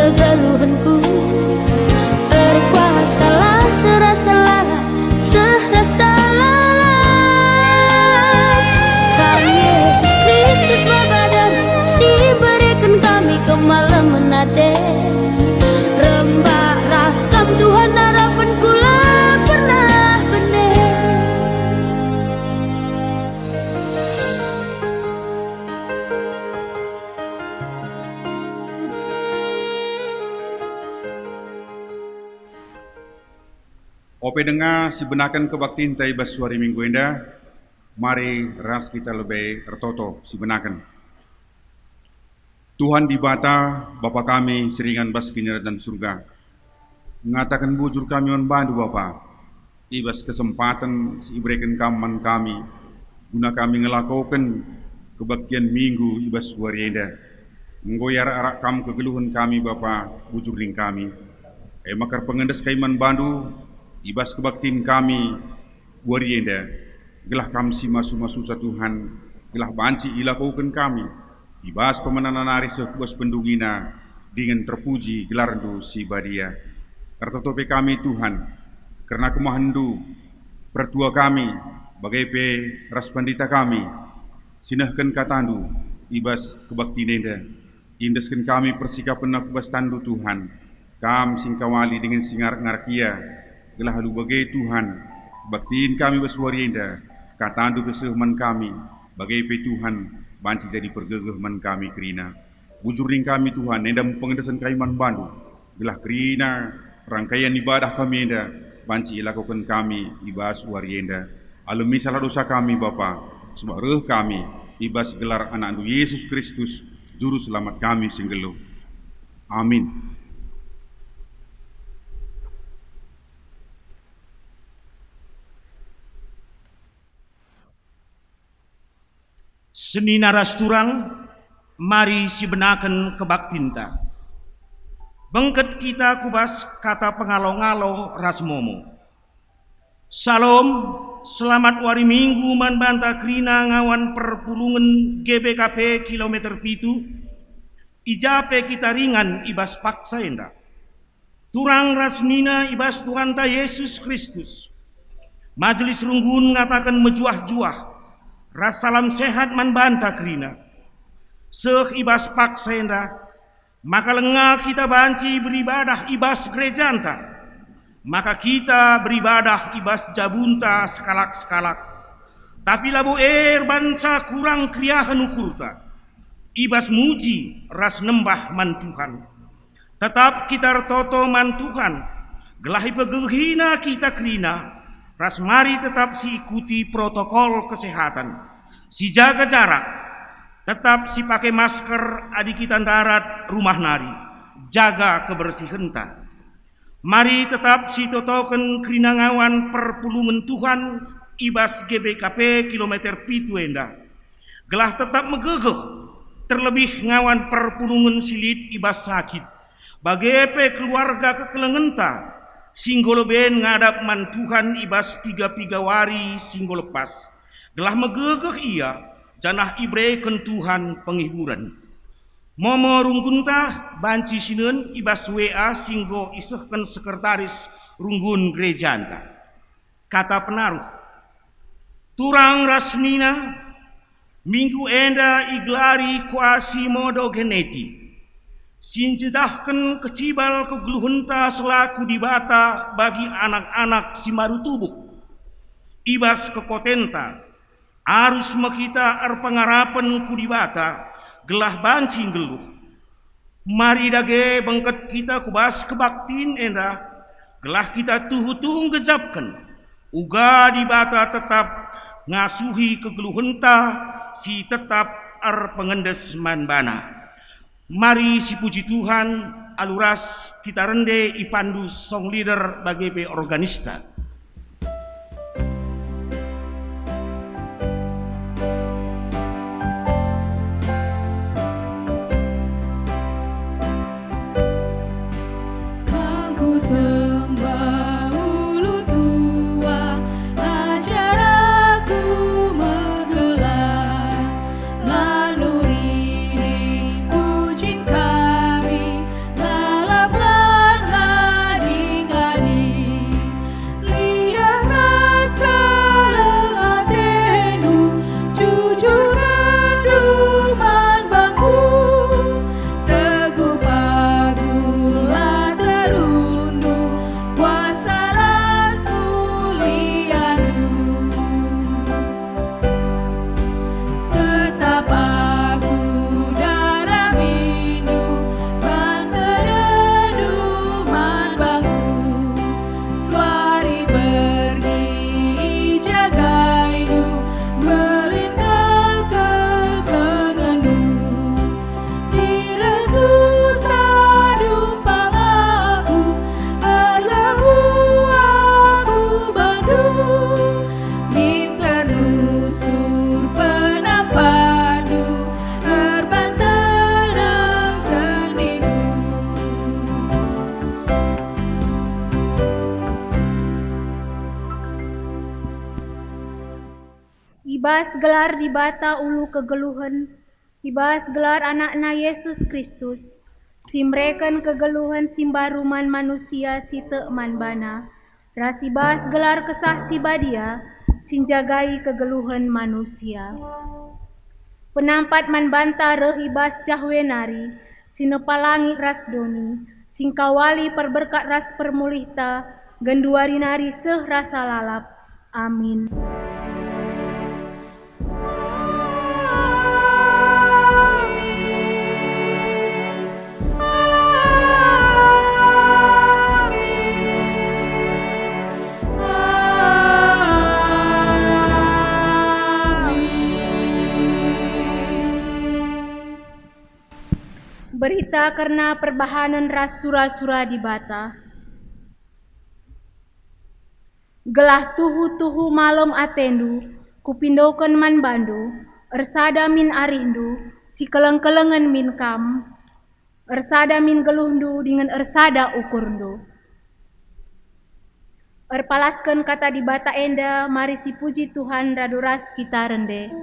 kegeluhanku. Berkuasalah serasalah kami Yesus Kristus babadan, si berikan kami kemalam menade. Rembak raskam Tuhan harapan kula pernah benih. Ope dengar si benakan kebaktiin tai basuari minggu indah. Mari ras kita lebih ertoto si benakan. Tuhan di bata Bapa kami seringan bas kinerat dan surga. Mengatakan bujur kami membantu Bapa. Ibas kesempatan si ibrekan kaman kami. Guna kami ngelakukan kebaktian minggu ibas warienda. Menggoyar arak kam kegeluhan kami Bapa bujur ling kami. Makar pengendas kaiman bandu ibas kebaktiin kami warienda. Gelah kami si masu-masu sa Tuhan, gelah banci ilakukan kami. Ibas pemenanan hari sekubas pendungina, dengan terpuji gelar du si badia. Tertutupi kami Tuhan, karena kemahandu, pertua kami, bagai pe ras pandita kami, sinahkan katandu, ibas kebakti nenda. Indaskan kami persikapan na kubas tandu Tuhan, kam singkawali dengan singar-ngar kia, gelah halu bagai Tuhan, baktiin kami baswarienda. Katandu kesehuman kami, bagai pe Tuhan, banci jadi pergegeman kami kerina. Bujuring kami Tuhan, endam pengendasan kaiman bandu. Gelah kerina, rangkaian ibadah kami enda, banci ilakukan kami, ibas warienda. Alami salah dosa kami Bapa, sebab reh kami, ibas gelar anak Yesus Kristus, juru selamat kami singgelo. Amin. Seni naras turang, mari si benakan kebaktinta. Bengket kita kubas kata pengalo-ngalo rasmomo. Salam, selamat wari minggu man banta krina ngawan perpulungan GBKP kilometer pitu. Ijape kita ringan ibas paksa enda. Turang rasmina ibas Tuhan ta Yesus Kristus. Majelis runggun ngatakan mejuah-juah. Ras salam sehat man banta krina. Seh ibas paksa enda. Maka lengah kita banci beribadah ibas gerejanta. Maka kita beribadah ibas jabunta sekalak-sekalak. Tapi labu banca kurang kriahan ukurta. Ibas muji ras nembah man Tuhan. Tetap kita retoto man Tuhan. Gelahi pegehina kita krina. Ras mari tetap si ikuti protokol kesehatan. Si jaga jarak, tetap si pakai masker adik kita darat rumah nari, jaga kebersihan ta. Mari tetap si totoken kerinangawan perpulungan Tuhan ibas GBKP kilometer pitu enda. Gelah tetap megegeh, terlebih ngawan perpulungan silit ibas sakit. Bagepe keluarga kekelengenta, singgolo ben ngadap man Tuhan ibas piga-piga wari singgolo lepas. Gelah megegeh ia janah ibreken Tuhan penghiburan. Momo runggunta banci sinen ibas WA singgo isehken sekretaris runggun gereja anta. Kata penaruh. Turang rasmina minggu enda iglari kuasi modo geneti. Sinjedahken kecibal kegeluhenta selaku dibata bagi anak-anak si maru tubuh. Ibas kekotenta. Arus makita arpangarapan kudibata gelah bancing geluh. Mari dage bengket kita kubas kebaktin enda. Gelah kita tuhu-tuhu gejapkan. Uga dibata tetap ngasuhi kegeluhenta si tetap arpengendes manbana. Mari si puji Tuhan aluras kita rende ipandu song leader bagi organista. Sembah ulu tua, ajar aku menggelar laluri pujian kami, Ibas gelar di bata ulu kegeluhan, ibas gelar anakna Yesus Kristus, simreken kegeluhan simbaruman manusia si teman bana, rasibas gelar kesah si badia, sinjagai kegeluhan manusia. Penampat man banta rehibas cahwenari, sinepalangi ras doni, singkawali perberkat ras permulihta, genduari nari seh rasa lalap. Amin. Berita karena perbahanan ras sura-sura di bata. Gelah tuhu-tuhu malam atendu, kupindoken man bandu, ersada min arindu, si keleng-kelengen min kam, ersada min geluhndu dengan ersada ukurndu. Erpalaskan kata di bata enda, mari si puji Tuhan raduras kita rende.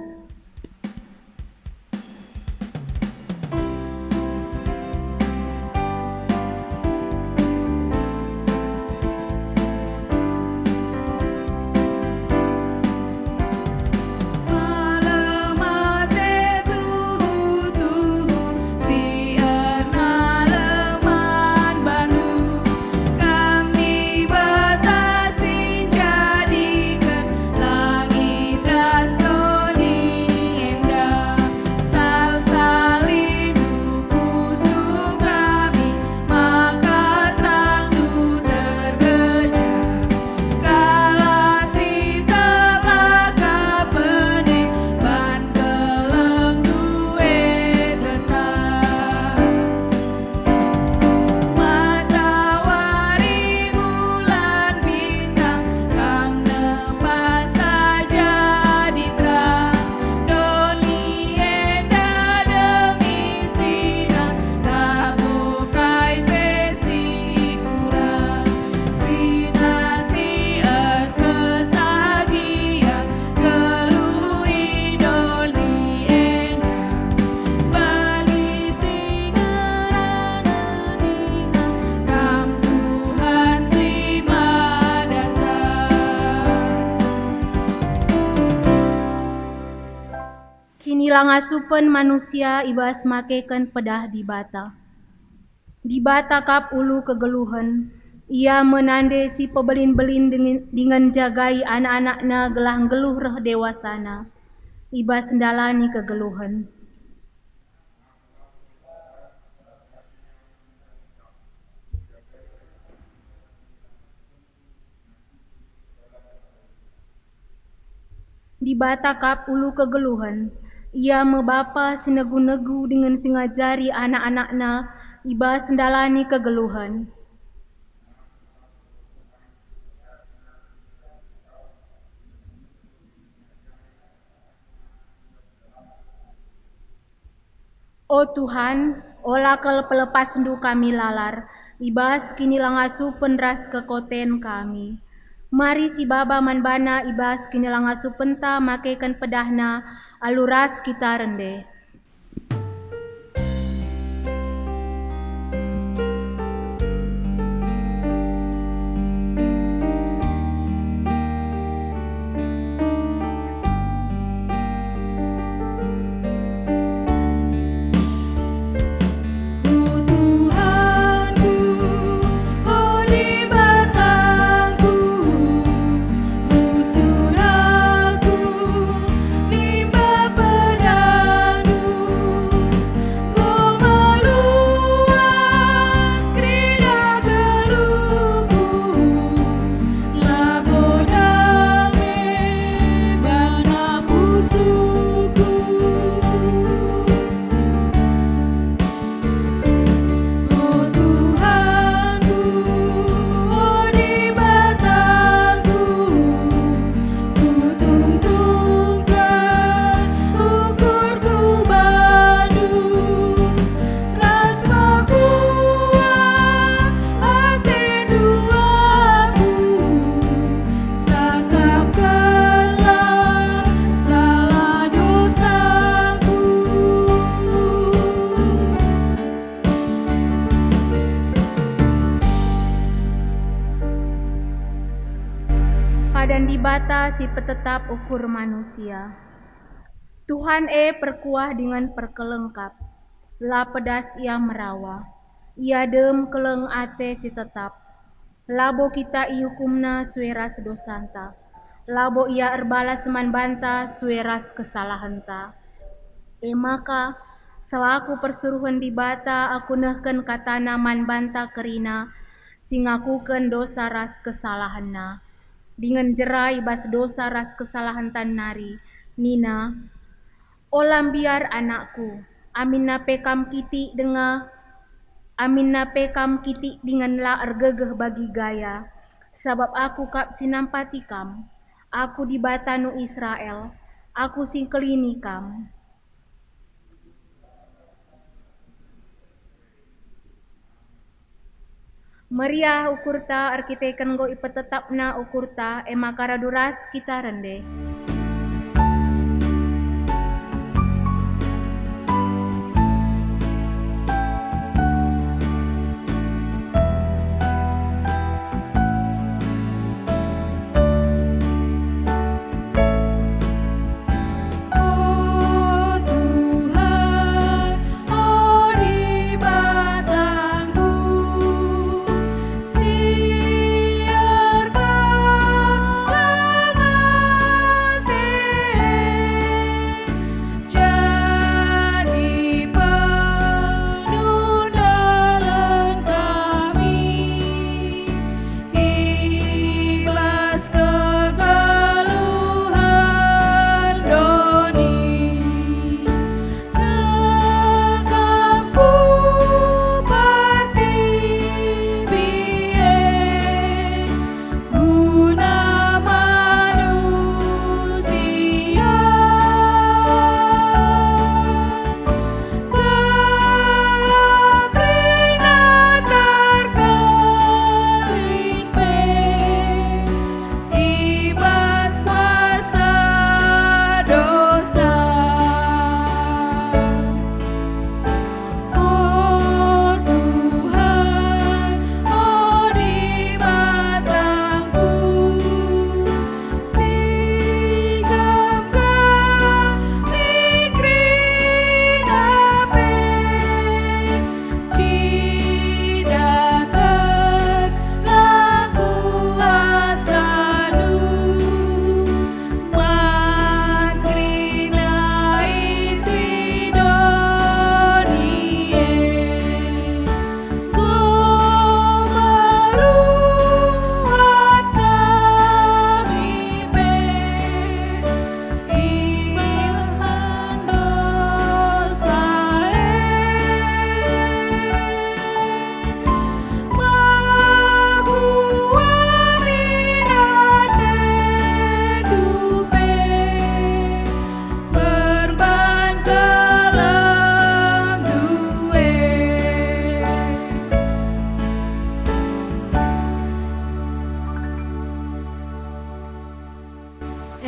Langasupen manusia ibas makekan pedah di bata. Di bata kap ulu kegeluhan, ia menande si pebelin-belin dengan jagai anak-anakna gelah geluh reh dewasana, ibas sendalani kegeluhan. Di bata kap ulu kegeluhan, ia membapa sinegu-negu dengan singajari anak-anakna iba sendalani kegeluhan. O Tuhan, olah pelepas sendu kami lalar, ibas kini langasu penras kekoten kami. Mari si baba manbana ibas kini langasu penta makekan pedahna, aluras kita rende. Surahku, nimba pedang bata si petetap ukur manusia. Tuhan perkuah dengan perkelengkap, la pedas ia merawa, ia dem keleng ate si tetap. Labo kita iukumna sueras dosanta, labo ia erbalas man banta sueras kesalahanta. Maka selaku persuruhan di bata aku nehken katana man banta kerina, singakuken dosa ras kesalahanna. Dengan jerai bas dosa ras kesalahan tan nari, Nina, olam biar anakku, amin na pekam kiti dengan la ergegeh bagi gaya, sabab aku kap sinampati kam, aku di batanu Israel, aku singkelini kam. Meriah ukurta arkiteken go ipetetapna ukurta emakara duras kita rende.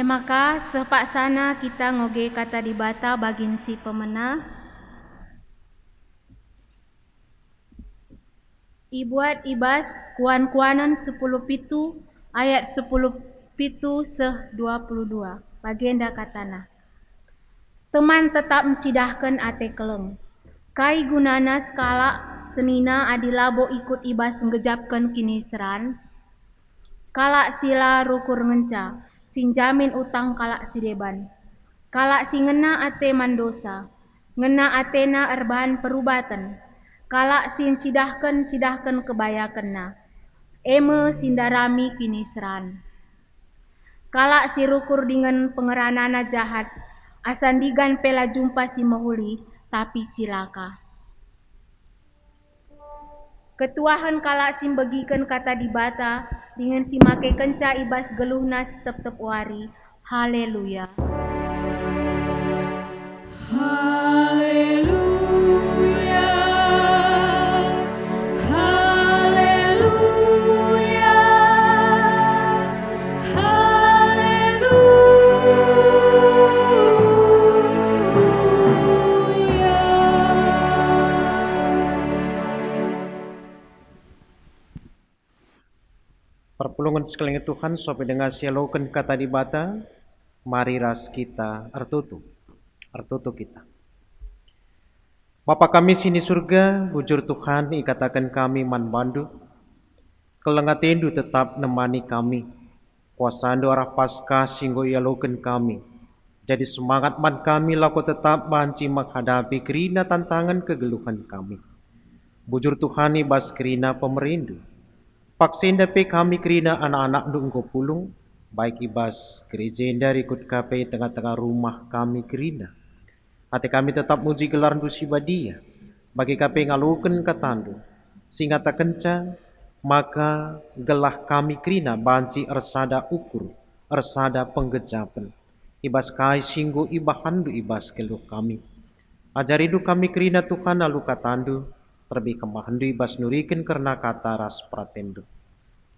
Maka sepak sana kita ngoge kata di bata bagin si pemena. Ibuat ibas kuan-kuanan 10 pitu ayat 10 pitu seh 22. Bagenda katana. Teman tetap mencidahkan ate keleng. Kai gunana skala senina adilabo ikut ibas ngejapkan kini seran. Kalak sila rukur ngenca. Sinjamin utang kalak si deban. Kalak si ngena ate mandosa, ngena atena erbahan perubatan. Kalak sin cidahkan kebayakenna. Eme sindarami kini seran. Kalak si rukur dengan pengeranana jahat, asandigan pela jumpa si mahuli, tapi cilaka. Ketuahan kalak sim bagikan kata di bata dengan si make kenca ibas geluhna si tep-tep wari. Haleluya. Haleluya. Haleluya. Haleluya. Perpulungan sekalian Tuhan sampai dengan sialokan kata di bata, mari ras kita artutu kita. Bapa kami sini surga, bujur Tuhan ikatakan kami man bandu, kelengatendu tetap nemani kami, kuasando arah pasca singgo ialokan kami. Jadi semangat man kami laku tetap banci menghadapi kerina tantangan kegeluhan kami. Bujur Tuhan ibas kerina pemerindu. Paksen dape kami kerina anak-anak nunggu pulung, baik ibas gerejenda ikut kape tengah-tengah rumah kami kerina. Hati kami tetap muji gelar dusi badia, bagi kape ngaluken katandu, sehingga tak kenca, maka gelah kami kerina banci ersada ukur, ersada penggejapan. Ibas kai singgu ibahandu ibas keluh kami. Ajaridu kami kerina Tuhan lalu katandu, terlebih kemahandu ibas nuriken karena kata ras pratendu.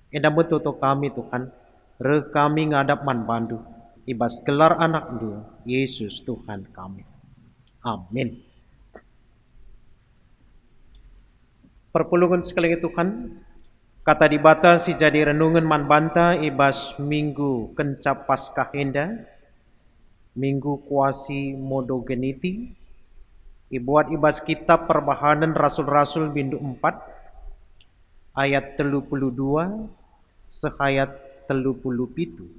Enda betutu kami Tuhan, kami ngadap man bandu, ibas gelar anak du, Yesus Tuhan kami. Amin. Perpulungan sekalian Tuhan, kata dibatasi jadi renungan man banta ibas minggu kencap paskah henda, minggu kuasi modogeniti, ibuat ibas kitab perbahanan rasul-rasul bindu 4 ayat 32 sehayat 37.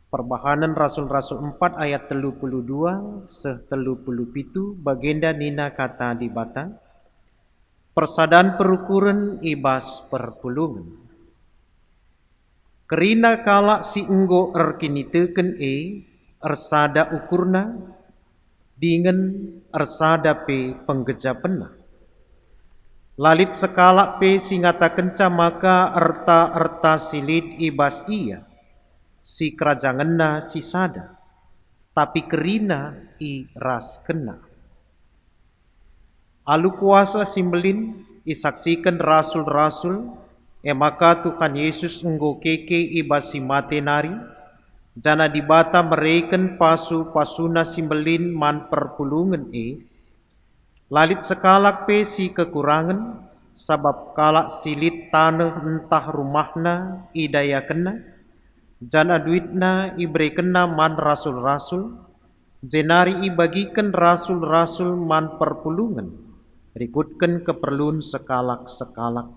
Perbahanan rasul-rasul 4 ayat 32 37 bagenda nina kata di bata persadaan perukuran ibas perpulungan. Kerina kala si enggo erkiniteken ersada ukurna dengan ersada pe penggejapena. Lalit sekala pe singata kenca maka erta silid ibas iya, si kerajanganna si sada, tapi kerina i ras kena. Alu kuasa simbelin isaksikan rasul-rasul, maka Tuhan Yesus enggo keke ibas si mate nari, jana dibata mereken pasuna simbelin man perpulungan lalit sekalak pe si kekurangan, sabab kalak silit tanah entah rumahna idaya kena, jana duitna ibre kena man rasul-rasul, jenari ibagikan rasul-rasul man perpulungan, rikutkan keperluan sekalak-sekalak.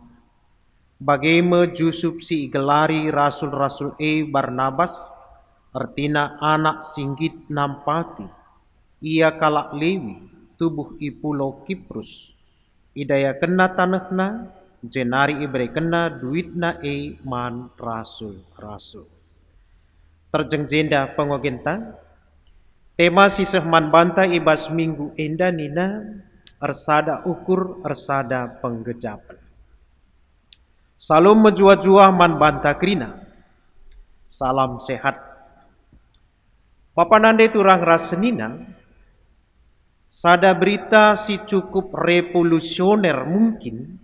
Bagaimana Jusuf si gelari rasul-rasul Barnabas, artina anak singgit nampati, ia kalak Lewi, tubuh ipulo Kiprus, idaya kena tanahna, jenari ibre kena duitna man rasul-rasul. Terjeng jenda pengogenta, tema sisah man banta ibas minggu enda nina, ersada ukur, ersada penggejapan. Salam menjua-jua man banta krina, salam sehat. Papanande turang rasenina, sada berita si cukup revolusioner mungkin,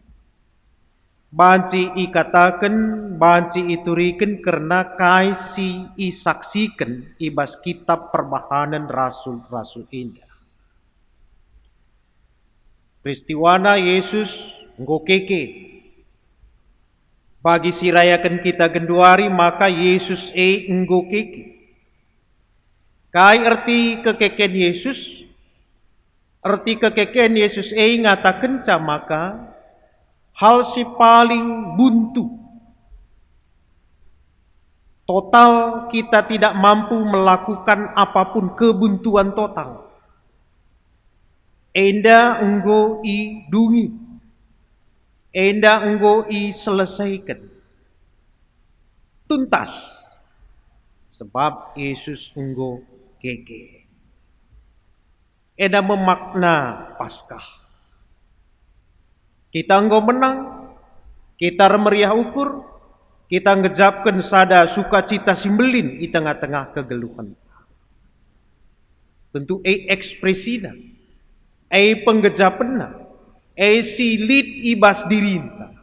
banci ikatakan, banci iturikan karena kai si isaksikan ibas kitab perbahanan rasul-rasul indah. Peristiwana Yesus ngokeke, bagi si rayakan kita genduari maka Yesus ngokeke. Kai arti kekeken Yesus, arti kekeken Yesus ngatakan maka hal si paling buntu. Total kita tidak mampu melakukan apapun, kebuntuan total. Enda enggo i dungi, enda enggo i selesaikan. Tuntas. Sebab Yesus enggo keke. Eda memakna Paskah. Kita enggo menang, kita meriah ukur, kita ngejapkan sada sukacita simbelin di tengah-tengah kegeluhan. Tentu ekspresina, penggejapena, silit ibas dirinta.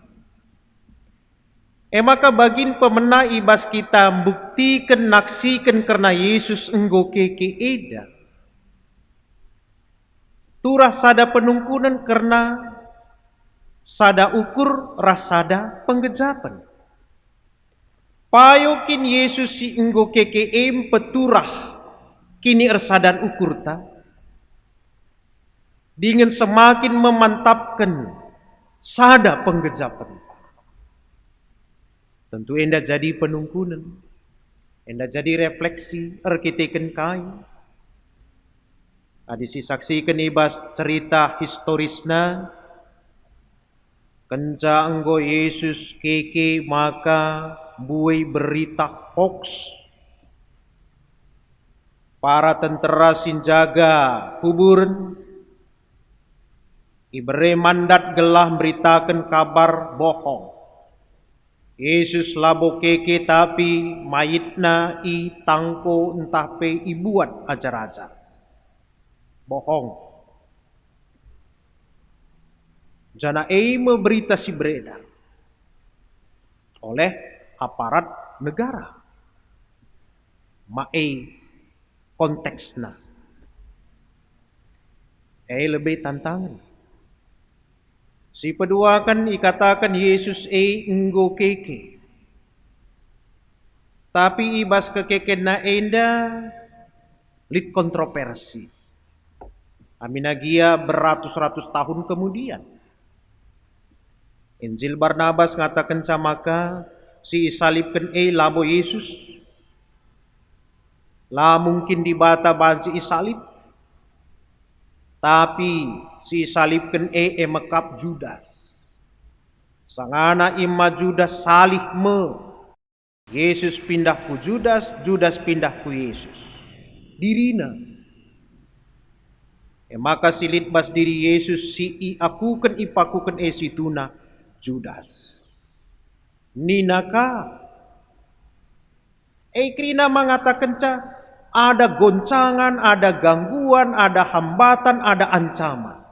Maka bagin pemena ibas kita buktikan naksikan karena Yesus enggo keke eda. Turah sada penungkunan karena sada ukur rasada penggejapan. Payokin Yesus si enggo kekeem peturah kini ersadan ukur ta. Dengan semakin memantapkan sada penggejapan. Tentu enda jadi penungkunan, enda jadi refleksi arkiteken kai. Adi si saksikan ibas cerita historisna, kenca enggo Yesus keke maka buai berita hoax. Para tentera sinjaga kuburan, ibere mandat gelah beritakan kabar bohong. Yesus labo keke tapi mayitna i tangko entah pe ibuat ajar-ajar. Bohong. Jana berita si beredar oleh aparat negara. Konteksna. Lebih tantangan. Si kedua kan ikatakan Yesus enggo keke. Tapi ibas kekeken na enda lit kontroversi. Aminagia beratus-ratus tahun kemudian. Injil Barnabas ngatakan samaka si isalibkan labo Yesus. La mungkin dibata ban si isalib. Tapi si salibkan mekap Judas. Sangana imma Judas salih Yesus pindah ku Judas, Judas pindah ku Yesus. Dirina. Maka silit bas diri Yesus si akukan ipakukan situna Judas. Ninaka. Krina mengatakan ada goncangan, ada gangguan, ada hambatan, ada ancaman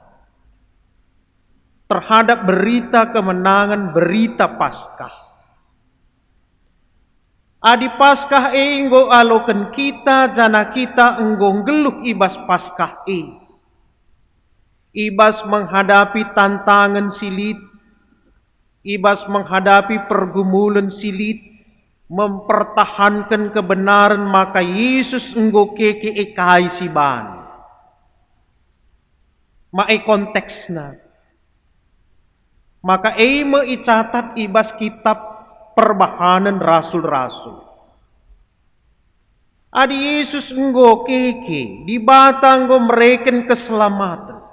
terhadap berita kemenangan, berita Paskah. Adi Paskah enggo aloken kita, jana kita enggong geluh ibas Paskah ibas menghadapi tantangan silit, ibas menghadapi pergumulan silit, mempertahankan kebenaran, maka Yesus enggo keke kai siban. Konteksna. Maka icatat ibas kitab perbahanan rasul-rasul. Adi Yesus enggo keke dibata enggo mereken keselamatan.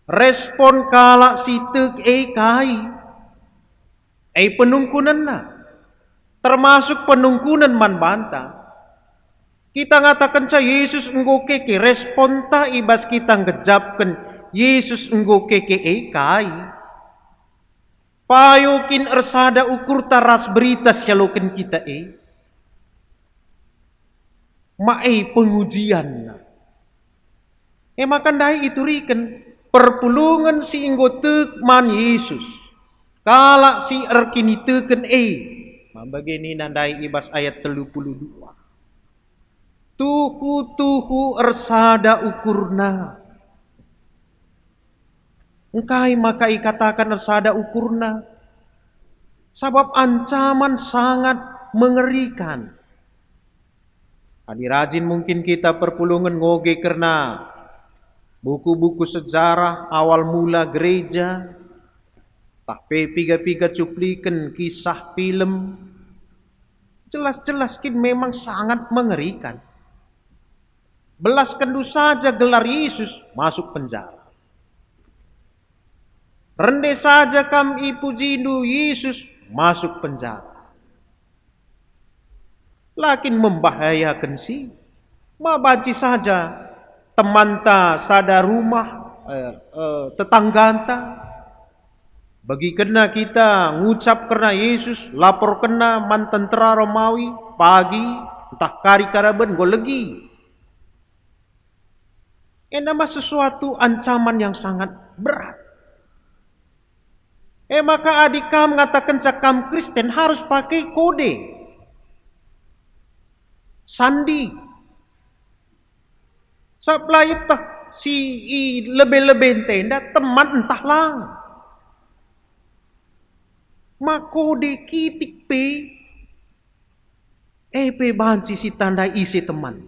Respon kala sitek kai. Penungkunan na. Termasuk penungkunan man banta. Kita ngatakan Yesus enggo keke respon ta ibas kita ngejapkan Yesus enggo keke kai. Payokin ersada ukur taras berita sialoken kita pengujian. Makandai itu riken perpulungan si enggo tekman Yesus. Kala si erkini teken begini nandai ibas ayat 32. Tuhu ersada ukurna. Engkai maka ikatakan ersada ukurna. Sabab ancaman sangat mengerikan. Adi rajin mungkin kita perpulungan ngoge karena buku-buku sejarah awal mula gereja. Tapi piga-piga cuplikan kisah film. Jelas-jelas memang sangat mengerikan. Belas kendu saja gelar Yesus masuk penjara. Rende saja kam ipujindu Yesus masuk penjara. Lakin membahayakan sih. Mabaci saja temanta sada rumah tetangganta. Bagi kena kita ngucap kena Yesus, lapor kena mantan tentara Romawi, pagi, entah kari karaben, go legi. Nama sesuatu ancaman yang sangat berat. Maka adik kam mengatakan cakam Kristen harus pakai kode. Sandi. Sablay si lebih-lebih tenda teman entah lang. Makode kitik pe pe bansi si tanda isi teman.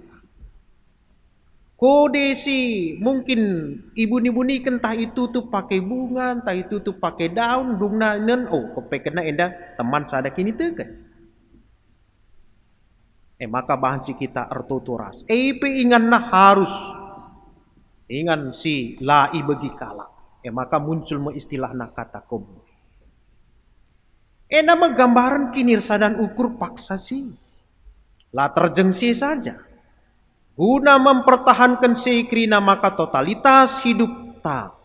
Kode si mungkin ibu-ibu entah itu tuh pakai bunga, entah itu tuh pakai daun, dungna nen kepekena enda teman sada kini teken. Maka bahan si kita ertuturas. Pe ingan nah harus ingan si lai bagi kala. Maka muncul istilah na kata kobo. Nama gambaran kinir sadan ukur paksa si. Lah terjengsi saja. Guna mempertahankan sekrina maka totalitas hidup ta.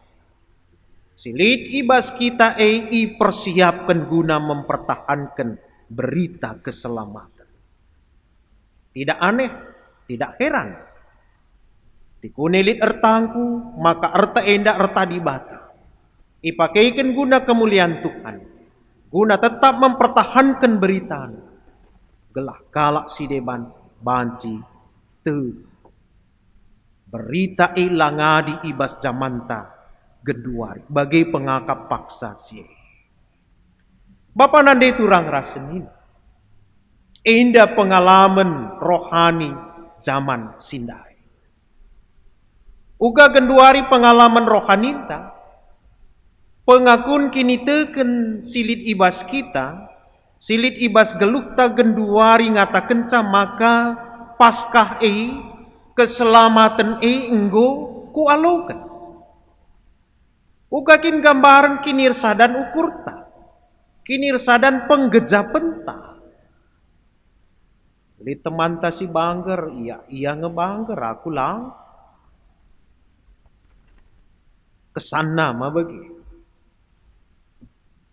Silit ibas kita persiapkan guna mempertahankan berita keselamatan. Tidak aneh, tidak heran. Dikunelit ertangku, maka erta enda erta dibata. Ipakaikan guna kemuliaan Tuhan. Guna tetap mempertahankan berita. Gelah kalak si deban banci tu. Berita ilangadi ibas jamanta genduari. Bagai pengakap paksa si. Bapak nande turang rasenin. Indah pengalaman rohani zaman sindai. Uga genduari pengalaman rohaninta. Pengakun kini teken silit ibas kita. Silit ibas gelukta genduari ngata kenca maka paskah keselamatan enggo ku alokan. Uga kin gambaran kinir sadan ukurta. Kinir sadan penggejapenta. Li teman ta si bangger, iya ngebangger aku lang. Kesana mah bagi.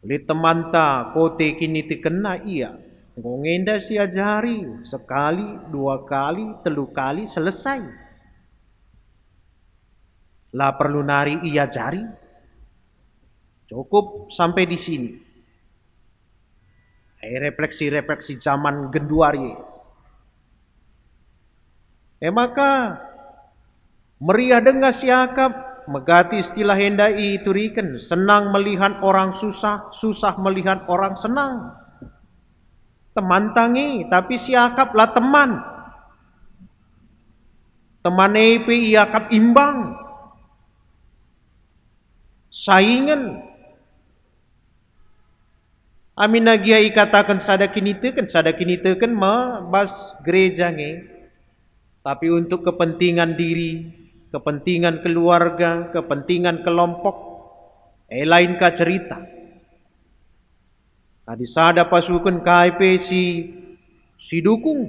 Li teman ta kote kini tikena iya. Ngongenda si ajari sekali, 2 kali, 3 kali selesai. Lah perlu nari iya jari. Cukup sampai di sini. Refleksi-refleksi zaman genduari. Maka meriah dengar siakap megati istilah hendai turikan senang melihat orang susah, susah melihat orang senang. Teman tangi tapi siakap lah teman. Teman epe iakap imbang. Saingan. Amin nagiai katakan sada kini teken ma bas gereja nge. Tapi untuk kepentingan diri, kepentingan keluarga, kepentingan kelompok, lain ka cerita. Tadi sada pasukan KIP si dukung,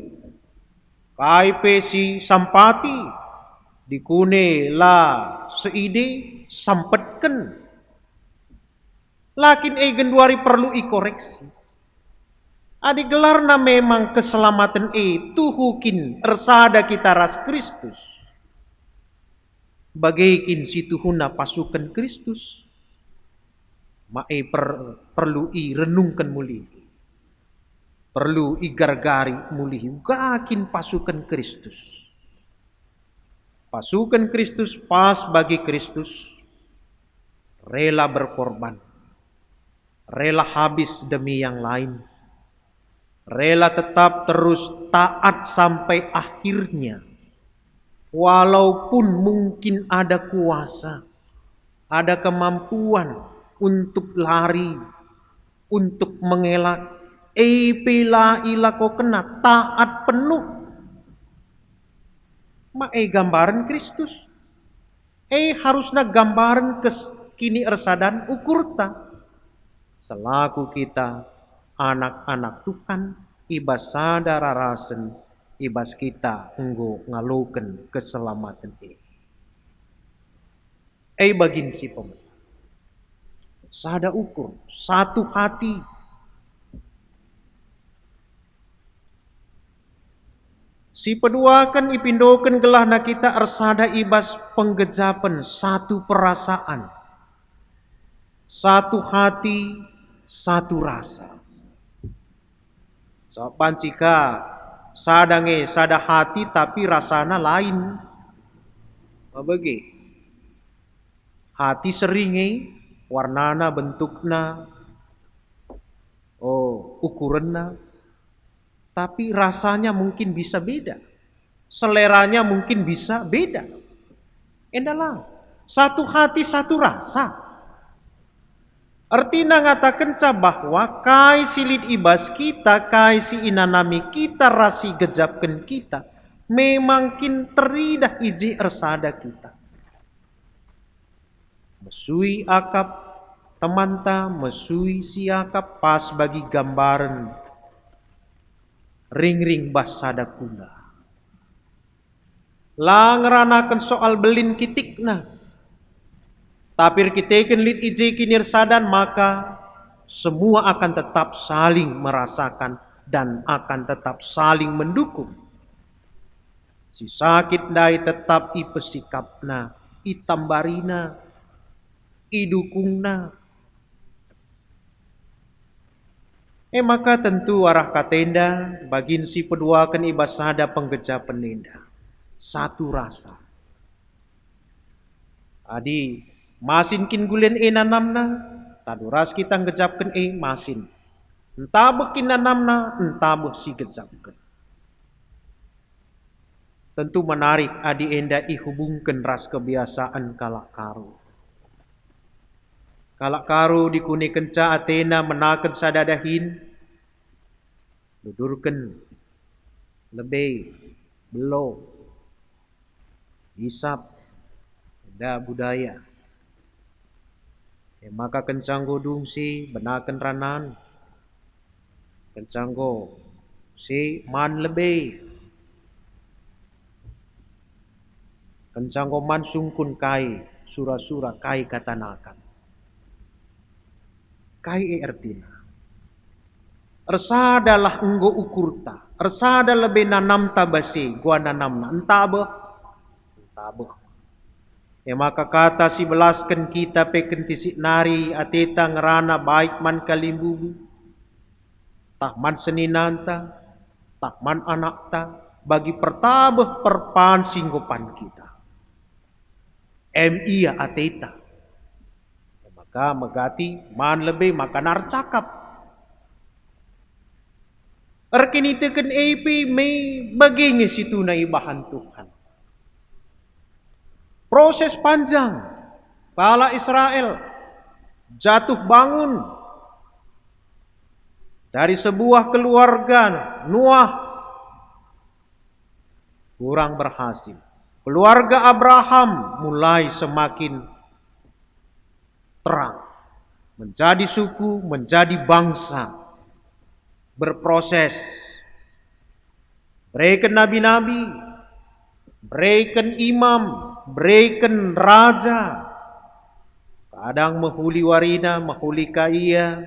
KIP si sampati, dikune lah seide sampetken. Lakin genduari perlu ikoreksi. Adi gelarna memang keselamatan tuhukin ersada kita ras Kristus. Bagaikin situhuna pasukan Kristus. Perlu renungkan muli. Perlu gargari muli. Gakin pasukan Kristus. Pasukan Kristus pas bagi Kristus. Rela berkorban. Rela habis demi yang lain. Rela tetap terus taat sampai akhirnya. Walaupun mungkin ada kuasa, ada kemampuan untuk lari, untuk mengelak. Pila ila kau kena taat penuh. Gambaran Kristus. Harusnya gambaran kini ersadan ukurta. Selaku kita anak-anak Tuhan, ibas sadar rasen, ibas kita enggo ngaluken keselamatan ini. Bagin si pemen. Sada ukur, satu hati. Si peduakan ipindoken gelahna kita ersada ibas penggejapan, satu perasaan. Satu hati, satu rasa. Sopan sika sadange sada hati tapi rasana lain. Bagi hati seringe warnana bentukna ukurannya, tapi rasanya mungkin bisa beda. Seleranya mungkin bisa beda. Endalah, satu hati satu rasa. Artinya ngatakan bahwa kai silit ibas kita, kai si inanami kita, rasi gejapkan kita, memang kin teridah iji ersada kita. Mesui akap temanta, mesui siakap pas bagi gambaran ring-ring basada kuna. Lang ngeranakan soal belin kitikna. Tapi kitaken lit ije kinir sadan, maka semua akan tetap saling merasakan dan akan tetap saling mendukung. Si sakit dai tetap ipesikapna, itambarina, idukungna. Maka tentu arah katenda bagin si peduakan ibasada penggeja penenda. Satu rasa. Adi masin kin gulen nanamna, taduras kita ngejapkan masin. Entah bekin nanamna, entah si gejapkan. Tentu menarik adi enda ihubungkan ras kebiasaan kalak karo. Kalak karo dikuni kenca Athena menaken sadadahin, dudurkan lebih belum hisap da budaya. Maka kencanggo dungsi benaken ranan, kencanggo si man lebih, kencanggo man sungkun kai sura-sura kai katanakan. Kai artina. Ersadalah enggo ukurta, ersada lebih nanam tabasi, gua nanamna entaba. Maka kata si belaskan kita pekentisi nari ateta ngerana baik man kalimbubu, tahman seninanta, tahman anakta, bagi pertabeh perpan singgopan kita. Iya ateta. Maka megati man lebih maka nar cakap. Erkini teken EP may bagingi situ na ibahan Tuhan. Proses panjang. Bala Israel jatuh bangun dari sebuah keluarga Nuah kurang berhasil. Keluarga Abraham mulai semakin terang, menjadi suku, menjadi bangsa, berproses, berikan nabi-nabi, berikan imam, berikan raja, kadang mahuli warina, mahuli kaya,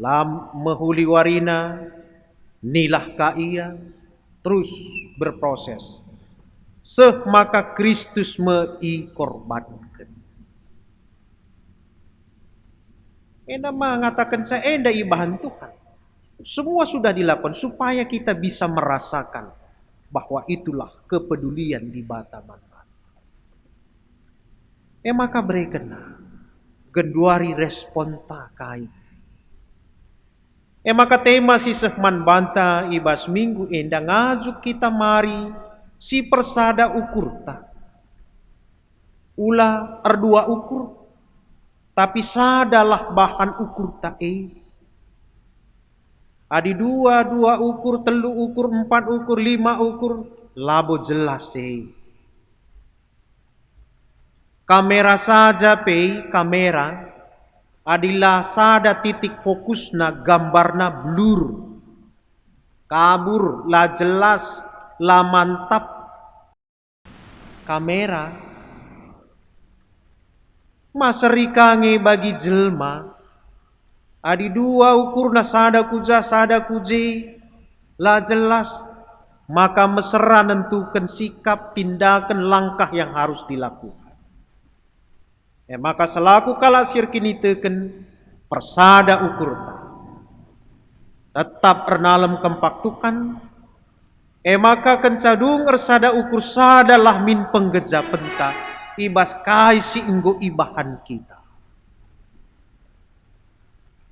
lam mahuli warina, nilah kaya, terus berproses. Maka Kristus mengkorbankan. Enda mengatakan saya enda ibahan Tuhan. Semua sudah dilakukan supaya kita bisa merasakan bahwa itulah kepedulian di bataman. Maka berikanlah genduari respon takai. Maka tema si sehman banta ibas minggu enda ngajuk kita mari si persada ukur ta. Ula erdua ukur. Tapi sadalah bahan ukur tae. Adi dua ukur, telu ukur, 4 ukur, 5 ukur, labo jelas Kamera saja kamera adalah sada titik fokusna gambarna blur. Kabur lah jelas, lah mantap. Kamera maserikange bagi jelma adi dua ukur na sada kuji lah jelas, maka mesra nentukan sikap, tindakan, langkah yang harus dilakukan. Maka selaku kala sirkini teken persada ukur tetap ernalem kempaktukan. Maka kencadung ersada ukur sadalah min penggeja penta ibas kai si inggo ibahan kita.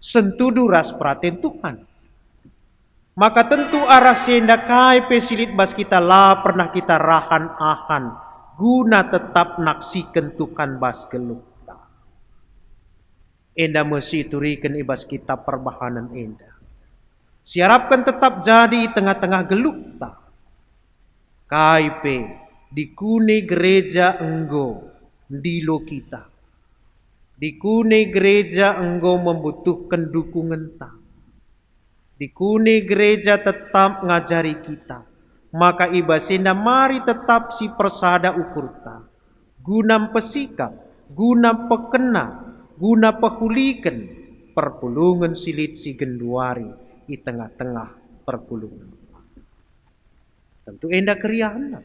sentudu ras praten Tuhan. Maka tentu arah senda kai pesilit bas kita lah pernah kita rahan ahan guna tetap naksikan Tuhan bas gelukta. Enda mesti turikan ibas kita perbahanan enda. Siarapkan tetap jadi tengah-tengah gelukta. KIP di kune gereja enggo dilo kita. Di kune gereja enggo membutuhkan dukungan ta. Di kune gereja tetap ngajari kita. Maka ibasenda mari tetap si persada ukur ta. Guna pesikap, guna pekena, guna pehulikan perpulungan silit si genduari di tengah-tengah perpulungan. Tentu enda keriahan.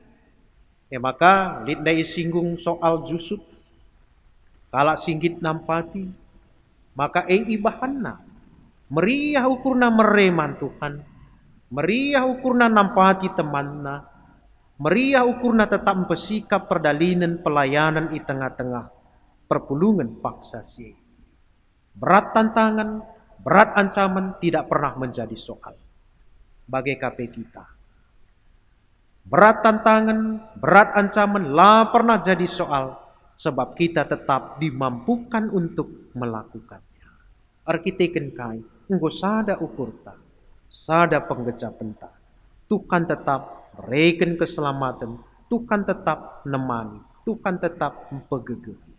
Ya maka linda isinggung soal jusut. Kalak singgit nampati. Maka ibahanna. Meriah ukurna mereman Tuhan. Meriah ukurna nampati temanna. Meriah ukurna tetap mempersikap perdalinan pelayanan di tengah-tengah perpulungan paksa si. Berat tantangan, berat ancaman tidak pernah menjadi soal bagi KP kita. Berat tantangan, berat ancaman lah pernah jadi soal sebab kita tetap dimampukan untuk melakukannya. Arkiteken kai, enggo sada ukurta, sada penggejapan ta. Tuhan tetap reken keselamatan, Tuhan tetap nemani, Tuhan tetap mempegegehi.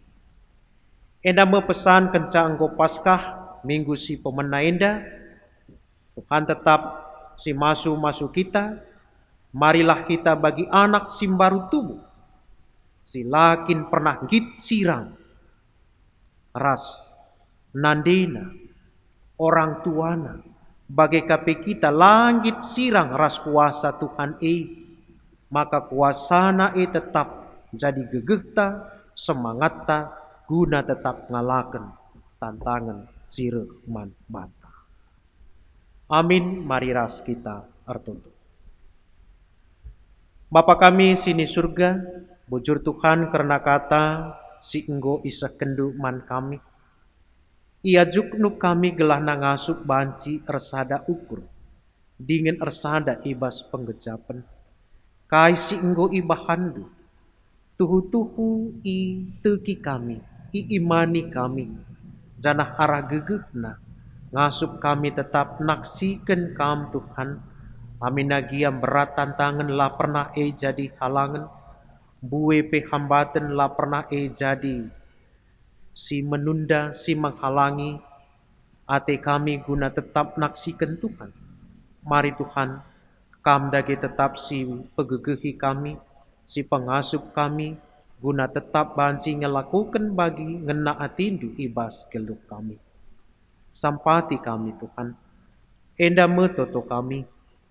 Enda mepesan kenca enggo Paskah minggu si pemena enda, Tuhan tetap si masu kita, marilah kita bagi anak si baru tubuh, si lakin pernah git sirang, ras, nandina, orang tuana, bagai KP kita langit sirang ras kuasa Tuhan maka kuasana tetap jadi gegehta, semangatta, guna tetap ngalaken tantangan sireh man bata. Amin, mari ras kita artuntu. Bapa kami sini surga, bujur Tuhan karena kata si enggo isa kendu man kami. Ia juknu kami gelah nangasup banci ersada ukur. Dingin ersada ibas penggejapan. Kai si enggo ibahandu. Tuhu-tuhu i teki kami. I imani kami. Janah arah gegehna. Ngasup kami tetap naksikan kam Tuhan. Aminagiam berat tantangan la pernah jadi halangan. Bue pe hambatan la pernah jadi si menunda, si menghalangi ate kami guna tetap naksikan Tuhan. Mari Tuhan, kam dage tetap si pegegehi kami, si pengasup kami, guna tetap banci ngelakukan bagi ngena atindu ibas geluk kami. Sampati kami Tuhan, enda metoto kami,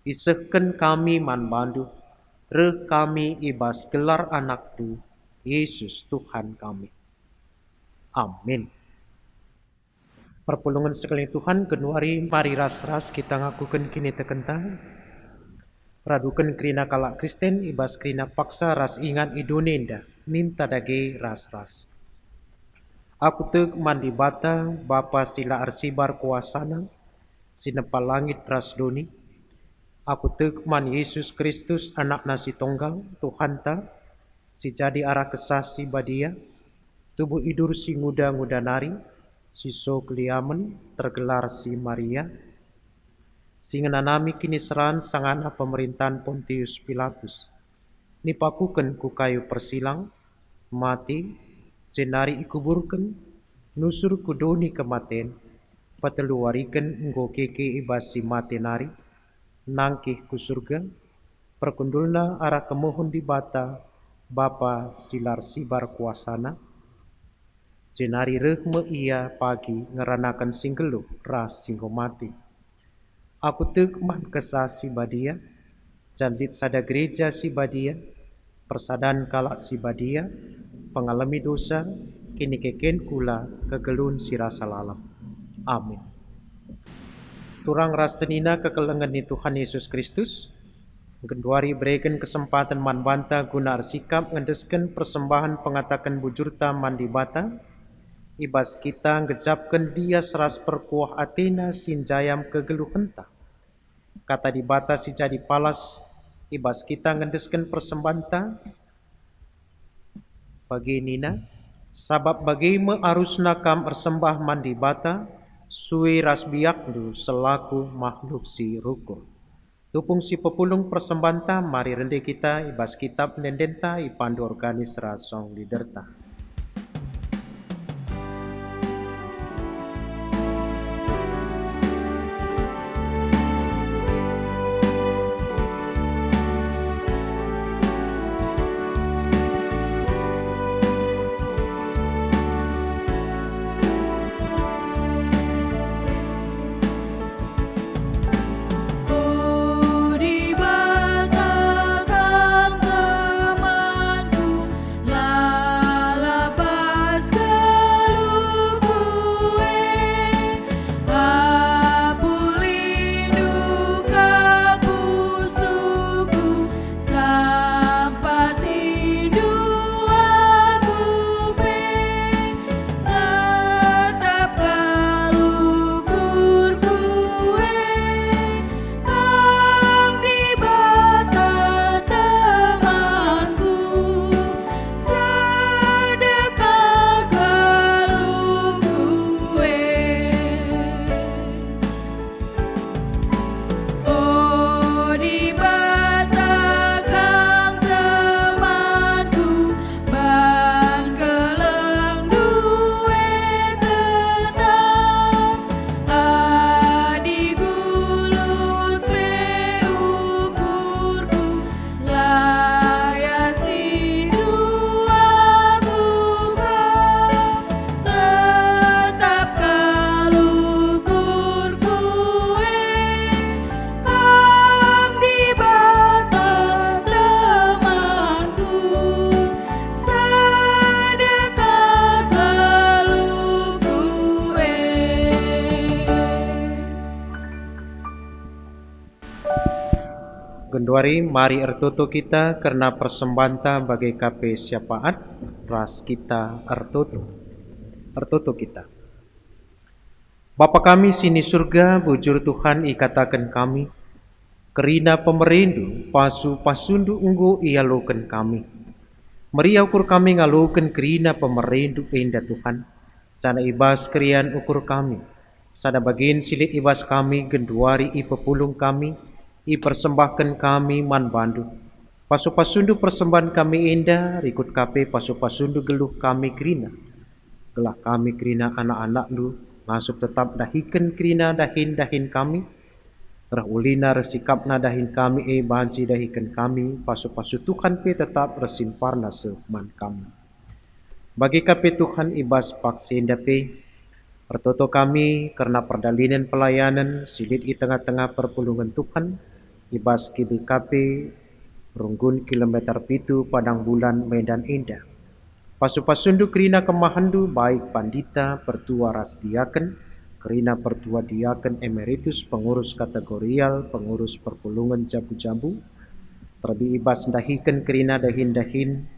isehken kami man bandu, reh kami ibas gelar anak tu, Yesus Tuhan kami. Amin. Perpulungan sekalian Tuhan kenuari mari ras-ras kita ngakukan kini tekentang. Radukan kerina kalak Kristen ibas kerina paksa ras ingan idonenda ninta dage ras-ras. Aku teg mandi bata Bapa sila arsibar kuasana sinepal langit ras doni. Aku teg man Yesus Kristus anak nasi tonggal Tuhan ta si jadi arah kesah si badia. Tubuh idur si nguda-nguda nari, si so keliamen tergelar si Maria. Si ngenanami kini seran sangana pemerintahan Pontius Pilatus. Nipakuken ku kayu persilang, mati, jenari ikuburken, nusur kudoni kematen, pateluariken enggo keke ibas si mati nari, nangkih ku surga, perkundulna arah kemohon di bata, Bapa silar sibar kuasana, jenari rehme ia pagi ngeranakan singgelu ras singgo mati. Aku teg man kesah si badia, jandit sada gereja si badia, persadan kalak si badia, pengalami dosa, kini keken kula kegelun si rasa lalam. Amin. Turang rasenina kekelengan ni Tuhan Yesus Kristus, genduari berikan kesempatan man banta guna arsikap ngendesken persembahan pengatakan bujurta mandi bata, ibas kita ngejapkan dia seras perkuah Athena sinjayam kegeluhenta. Kata dibatasi jadi palas, ibas kita ngendeskan persembanta bagi nina, sabab bagi me arusna kam ersembah mandi bata, sui ras biakdu selaku makhluk si rukur. Tupung si pepulung persembanta, mari rende kita ibas kitab nendenta ipandu organis rasong liderta. Di batang temanku, lalapas keluhku, aku lindu kapusuku, sampai tindu aku tetap kalukur kue. Kang di bata temanku, sedekah galung gue. Oh di bata kang temanku, ban keleng duwe tetap, adi gulut pe ukurku, layasi dua buka, tetap kalukur kue. Kam di bata temanku, sedekah galung kue. Genduari mari ertoto kita karena persembanta bagai kape syafaat ras kita ertoto kita. Bapa kami sini surga, bujur Tuhan ikatakan kami, kerina pemerindu pasu pasundu unggu ialokan kami. Meri ukur kami ngalukan kerina pemerindu indah Tuhan, cana ibas kerian ukur kami, sada bagian silit ibas kami genduari i pepulung kami, i persembahkan kami man bandu. Pasu-pasundu persembahan kami indah, rikut kape pasu-pasundu geluh kami kerina. Gelah kami kerina anak-anak lu, ngasup tetap dahikan kerina dahin-dahin kami. Rahulina resikapna dahin kami bansi dahikan kami, pasu-pasu Tuhan pe tetap resimparna seman kami. Bagi kape Tuhan ibas paksenda pe, pertoto kami karena perdalinan pelayanan silit di tengah-tengah perpulungan Tuhan, ibas KBKP runggun kilometer pitu Padang Bulan Medan Indah. Pasu-pasundu kerina kemahandu baik pandita pertua ras diaken, kerina pertua diaken emeritus, pengurus kategorial, pengurus perpulungan jabu-jabu, terlebih ibas dahikan kerina dahin-dahin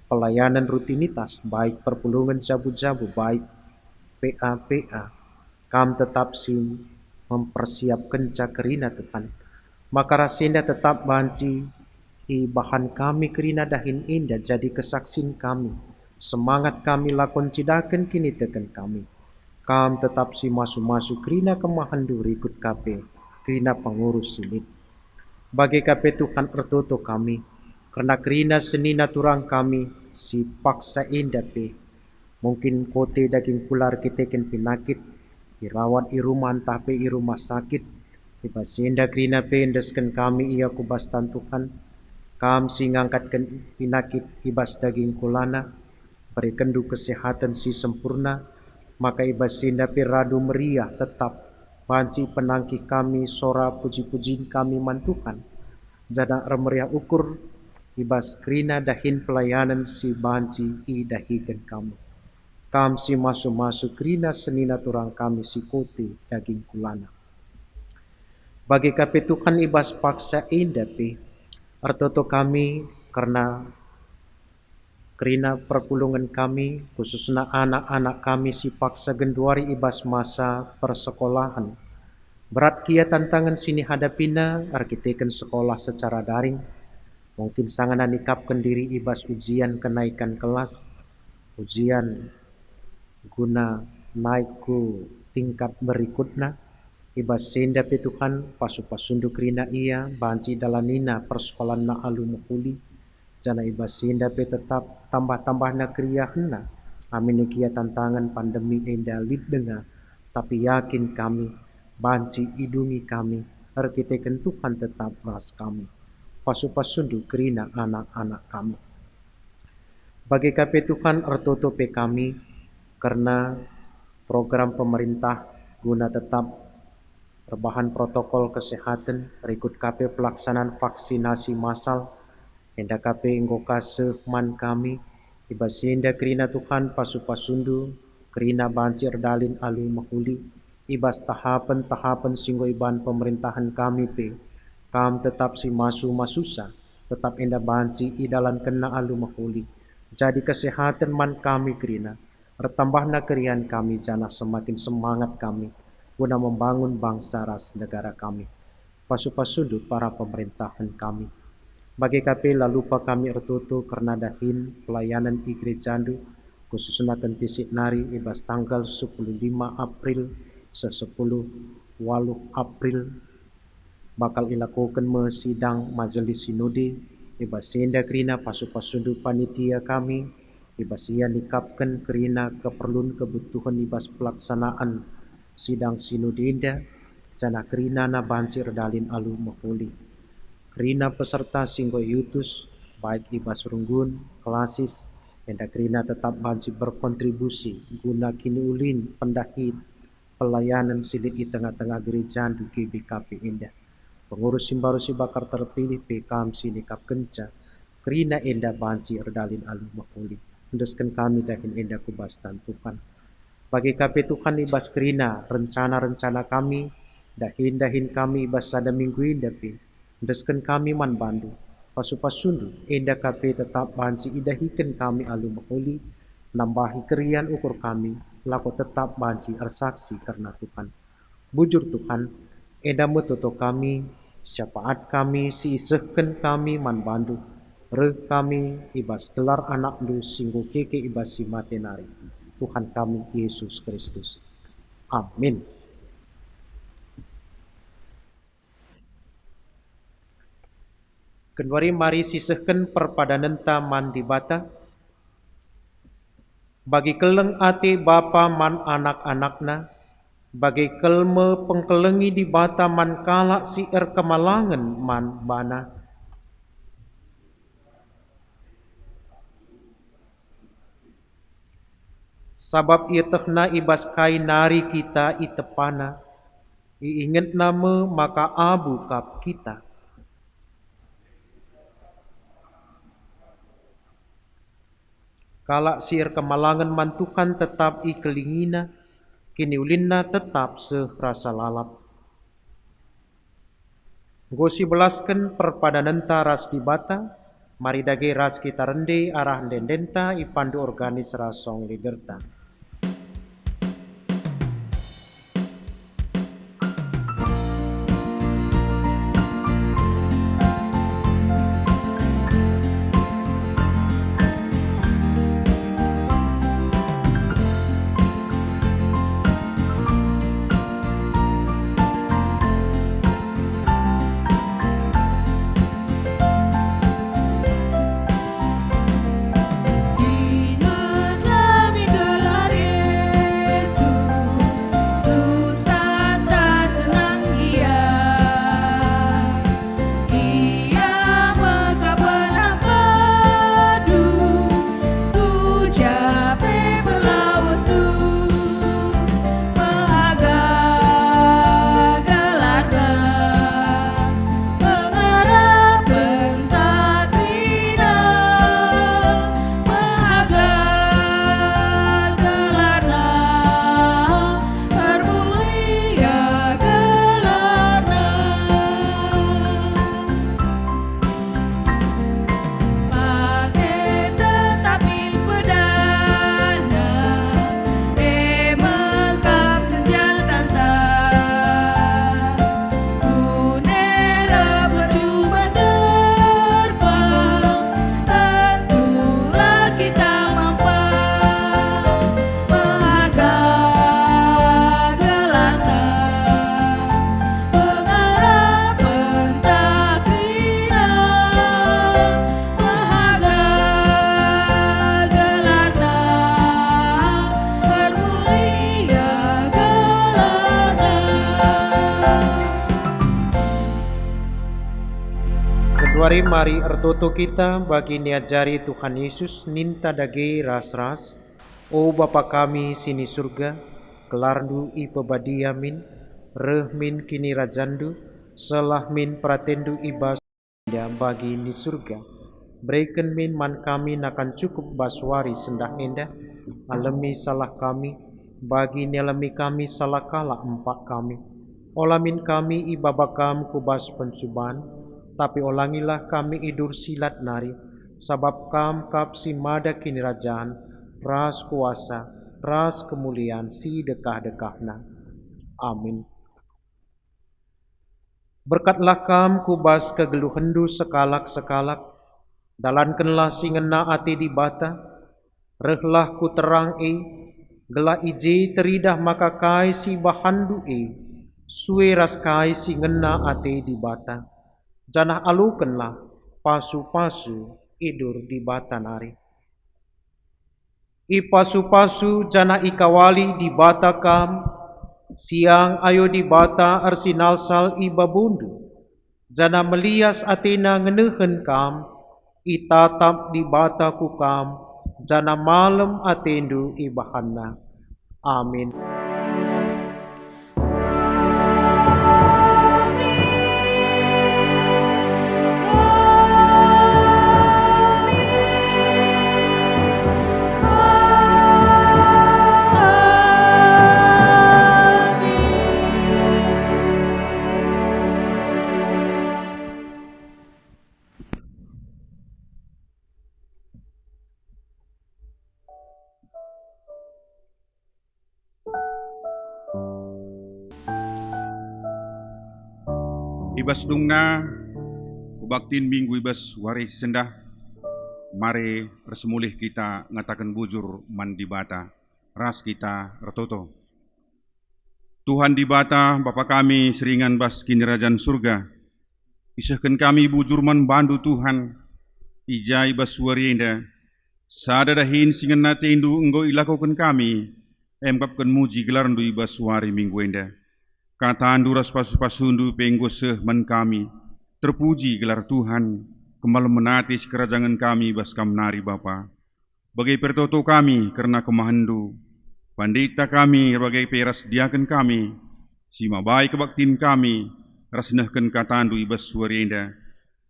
pelayanan rutinitas baik perpulungan jabu-jabu baik PA, kam tetap sim mempersiapkan cakerina Tuhan. Maka rasinda tetap banci i bahan kami kerina dahin indah jadi kesaksin kami. Semangat kami lakon cidakan kini tekan kami. Kam tetap si masu-masu kerina kemahandu ikut kape, kerina pengurus silit. Bagi kape Tuhan ertoto kami, karena kerina senina turang kami si paksa indah pe. Mungkin kote daging pular kiteken penyakit, dirawat i rumah entah pe i rumah sakit. Ibasenda kerina pe endeskan kami ia kubastan Tuhan. Kam si ngangkatkan penyakit ibas daging kulana, berikan du kesehatan si sempurna, maka ibasenda pe radu meriah tetap banci penangki kami sora puji-pujiin kami man Tuhan. Jada remeriah ukur ibas kerina dahin pelayanan si banci i dahikan kami. Kam si masu-masu kerina senina turang kami si kote daging kulana. Bagi kape Tuhan ibas paksa indah pe, artoto kami karena Kerina pergulungan kami, khususnya anak-anak kami si paksa genduari ibas masa persekolahan. Berat kia tantangan sini hadapina, arkiteken sekolah secara daring. Mungkin sangat nikapkan diri ibas ujian kenaikan kelas, ujian guna naik ku tingkat berikutnya. Ibas senda pe Tuhan pasu-pasundu kerina ia banci dalanina persekolahan na alu mukuli. Jana ibas senda pe tetap tambah-tambah na kriahna. Amin kia tantangan pandemi enda lid denga. Tapi yakin kami banci idungi kami. Arkiteken Tuhan tetap ras kami. Pasu-pasundu kerina anak-anak kami. Bagi kape Tuhan ertoto pe kami karena program pemerintah guna tetap perubahan protokol kesehatan, berikut KP pelaksanaan vaksinasi massal, hendak KP inggoka sehman kami, ibas senda kerina Tuhan pasu-pasundu, kerina banci erdalin alu mahuli, ibas tahapan-tahapan singgo iban pemerintahan kami pe, kam tetap si masu-masusa, tetap enda banci idalan kena alu mahuli, jadi kesehatan man kami kerina, bertambahna kerian kami jana semakin semangat kami, guna membangun bangsa ras negara kami. Pasu-pasudu para pemerintahan kami. Bagi KP lalupa kami ertutu karena dahin pelayanan igrejandu khususnya kentisik nari ibas tanggal 15 April se 10 April bakal ilakukan sidang majelis sinode ibas senda kerina pasu-pasudu panitia kami ibas ia nikapkan kerina keperluan kebutuhan ibas pelaksanaan sidang sinodenda jana kerina na banci erdalin alu mahuli. Kerina peserta singgo yutus baik ibas runggun, kelasis, enda kerina tetap banci berkontribusi guna kini ulin pendahit pelayanan silit di tengah-tengah gereja du GBKP indah. Pengurus simbaru si bakar terpilih PKM sinikap kenca kerina enda banci erdalin alu mahuli. Undeskan kami dahin enda kubastan Tuhan. Bagi KP Tuhan ibas kerina rencana-rencana kami, dahin-dahin kami ibas sada minggu indah pi, desken kami man bandu, pasu-pasundu, enda KP tetap bansi idahikan kami alu mahuli, nambahi kerian ukur kami, laku tetap bansi ersaksi karena Tuhan. Bujur Tuhan, enda metuto kami, syafaat kami, siisehken kami man bandu, reh kami ibas gelar anak du singgu keke ibas si matenari. Tuhan kami Yesus Kristus. Amin. Kenwari mari sisehken perpadanan taman di bata. Bagi keleng ate bapa man anak-anakna. Bagi kelme pengkelengi di bata man kalak si kemalangan man bana. Sabab ia tehna ibas kai nari kita itepana, iinget nama maka abu kap kita. Kalak sir kemalangan mantukan tetap ikelingina, kini ulinna tetap serasa lalap. Gosi belaskan perpadanan ras di bata, mari dage ras kita rende arah dendenta ipandu organis rasong liderta. Ingatlah minggu Suari mari ertoto kita bagi niajari Tuhan Yesus ninta dage ras-ras. O Bapa kami sini surga, kelarndu i pebadia min, reh min kini rajandu, selah min pratendu ibas bagi ni surga. Berikan min man kami nakan cukup baswari sendah endah, alami salah kami, bagi nyalami kami salah kala empat kami. Olamin kami i babakam kubas pencuban, tapi olangilah kami idur silat nari, sabab kam kap si mada kini rajaan, ras kuasa, ras kemuliaan si dekah-dekahna. Amin. Berkatlah kam kubas kegeluhendu sekalak-sekalak, dalankanlah si ngena ati di bata, rehlah ku terang gela ije teridah maka kai si bahandu suwe ras kai si ngena ati di bata, janah alukanlah pasu-pasu idur di bata nari. I pasu-pasu jana ikawali di bata kam, siang ayo di bata arsinal sal i babundu, jana melias atina ngenehen kam, i tatap di bata ku kam, jana malam atendu i bahanna. Amin. Ibas dungna, kubaktin minggu ibas waris sendah, mare resmulih kita ngatakan bujur mandi bata, ras kita retoto. Tuhan di bata, Bapa kami seringan bas kini rajan surga, isahkan kami bujur man bandu Tuhan, ijai bas warienda, sadadahin singan natendu enggo ilakukan kami, emkapkan muji gelarndu ibas wari minggu enda. Kataan duras pasu-pasundu penggo seh man kami, terpuji gelar Tuhan, kembali menatis kerajangan kami bas kamnari Bapa. Bagai pertoto kami karena kemahandu, pandita kami bagai peras diakan kami, sima baik kebaktin kami, rasnahkan kataan du ibas suarienda.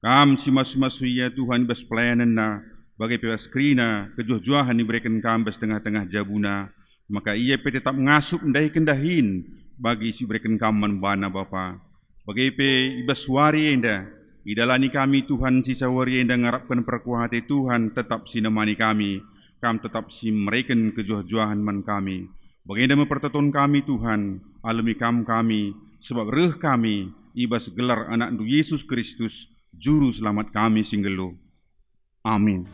Kam sima ya Tuhan ibas pelayanan na, bagai peras krina, kejuh-juahan diberikan kam bas tengah-tengah jabuna, maka ia tetap ngasup ndai kendahin, bagi si berikan kaman bana Bapa. Bagai pe ibas suari enda, idalani kami Tuhan si sawari enda ngarapkan perkuhati Tuhan tetap sinemani kami, kam tetap si mereken kejuah-juahan man kami. Bagai enda mempertetun kami Tuhan, alami kami, sebab reh kami, ibas gelar anak Yesus Kristus, Juru Selamat kami singgelo. Amin.